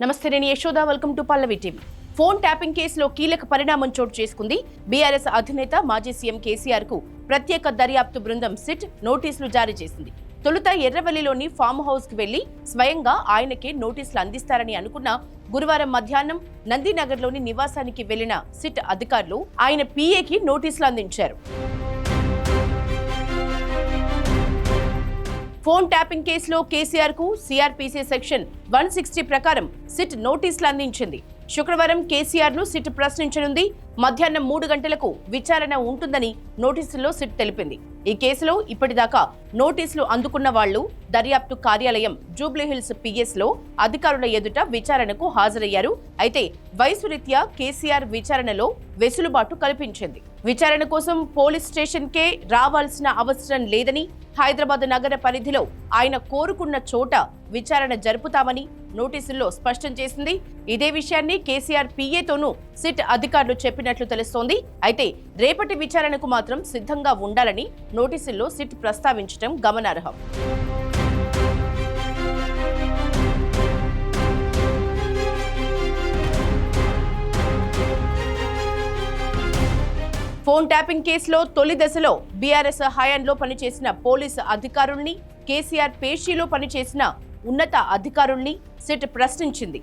నమస్తే, నేను Yashoda. Welcome to Pallavi TV. Phone tapping కేసులో కీలక పరిణామం చోటు చేసుకుంది. బీఆర్ఎస్ అధినేత మాజీ సీఎం కేసీఆర్ కు ప్రత్యేక దర్యాప్తు బృందం సిట్ నోటీసులు జారీ చేసింది. తొలుత ఎర్రవల్లిలోని ఫామ్ హౌస్ కు వెళ్లి స్వయంగా ఆయనకే నోటీసులు అందిస్తారని అనుకున్న గురువారం మధ్యాహ్నం నందినగర్లోని నివాసానికి వెళ్లిన సిట్ అధికారులు ఆయన పీఏకి నోటీసులు అందించారు. ఫోన్ ట్యాపింగ్ కేసులో కేసీఆర్ కు సిఆర్పీసీ సెక్షన్ 160 ప్రకారం సిట్ నోటీసులు అందించింది. శుక్రవారం కేసీఆర్ ను సిట్ ప్రశ్నించనుంది. మధ్యాహ్నం 3 గంటలకు విచారణ ఉంటుందని నోటీసుల్లో సిట్ తెలిపింది. ఈ కేసులో ఇప్పటిదాకా నోటీసులు అందుకున్న వాళ్లు దర్యాప్తు కార్యాలయం జూబ్లీహిల్స్ పిఎస్ లో అధికారుల ఎదుట విచారణకు హాజరయ్యారు. అయితే వయసు రీత్యా కేసీఆర్ విచారణలో వెసులుబాటు కల్పించింది. విచారణ కోసం పోలీస్ స్టేషన్ కే రావాల్సిన అవసరం లేదని, హైదరాబాద్ నగర పరిధిలో ఆయన కోరుకున్న చోట విచారణ జరుపుతామని నోటీసుల్లో స్పష్టం చేసింది. ఇదే విషయాన్ని కేసీఆర్ పీఏతోనూ సిట్ అధికారులు చెప్పినట్లు తెలుస్తోంది. అయితే రేపటి విచారణకు మాత్రం సిద్ధంగా ఉండాలని నోటీసుల్లో సిట్ ప్రస్తావించడం గమనార్హం. ఫోన్ ట్యాపింగ్ కేసులో తొలి దశలో బీఆర్ఎస్ హయాంలో పనిచేసిన పోలీసు అధికారుల్ని, కేసీఆర్ పేషీలో పనిచేసిన ఉన్నత అధికారుల్ని సిట్ ప్రశ్నించింది.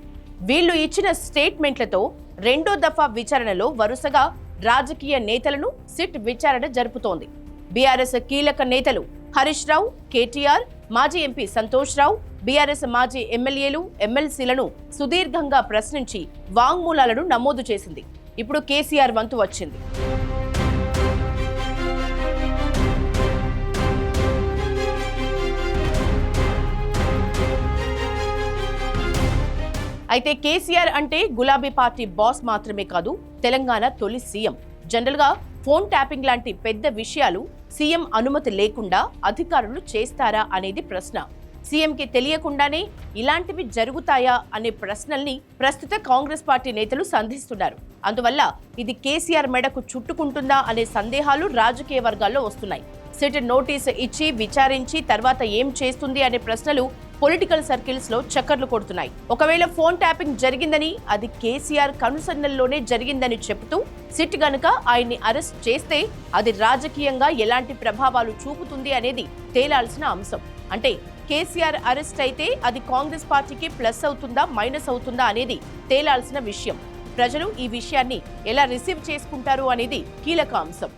వీళ్లు ఇచ్చిన స్టేట్మెంట్లతో రెండో దఫా విచారణలో వరుసగా రాజకీయ నేతలను సిట్ విచారణ జరుపుతోంది. బీఆర్ఎస్ కీలక నేతలు హరీష్ రావు, కేటీఆర్, మాజీ ఎంపీ సంతోష్ రావు, బీఆర్ఎస్ మాజీ ఎమ్మెల్యేలు, ఎమ్మెల్సీలను సుదీర్ఘంగా ప్రశ్నించి వాంగ్మూలాలను నమోదు చేసింది. ఇప్పుడు కేసీఆర్ వంతు వచ్చింది. అయితే కేసీఆర్ అంటే గులాబీ పార్టీ బాస్ మాత్రమే కాదు, తెలంగాణ తొలి సీఎం. జనరల్ గా ఫోన్ ట్యాపింగ్ లాంటి పెద్ద విషయాలు సీఎం అనుమతి లేకుండా అధికారులు చేస్తారా అనేది ప్రశ్న. సీఎంకి తెలియకుండానే ఇలాంటివి జరుగుతాయా అనే ప్రశ్నల్ని ప్రస్తుత కాంగ్రెస్ పార్టీ నేతలు సంధిస్తున్నారు. అందువల్ల ఇది కేసీఆర్ మెడకు చుట్టుకుంటుందా అనే సందేహాలు రాజకీయ వర్గాల్లో వస్తున్నాయి. సిట్ నోటీసు ఇచ్చి విచారించి తర్వాత ఏం చేస్తుంది అనే ప్రశ్నలు పొలిటికల్ సర్కిల్స్ లో చక్కర్లు కొడుతున్నాయి. ఒకవేళ ఫోన్ ట్యాపింగ్ జరిగిందని, అది కేసీఆర్ కనుసన్నల్లోనే జరిగిందని చెబుతూ సిట్ గనుక ఆయన్ని అరెస్ట్ చేస్తే అది రాజకీయంగా ఎలాంటి ప్రభావాలు చూపుతుంది అనేది తేలాల్సిన అంశం. అంటే కేసీఆర్ అరెస్ట్ అయితే అది కాంగ్రెస్ పార్టీకి ప్లస్ అవుతుందా, మైనస్ అవుతుందా అనేది తేలాల్సిన విషయం. ప్రజలు ఈ విషయాన్ని ఎలా రిసీవ్ చేసుకుంటారు అనేది కీలక అంశం.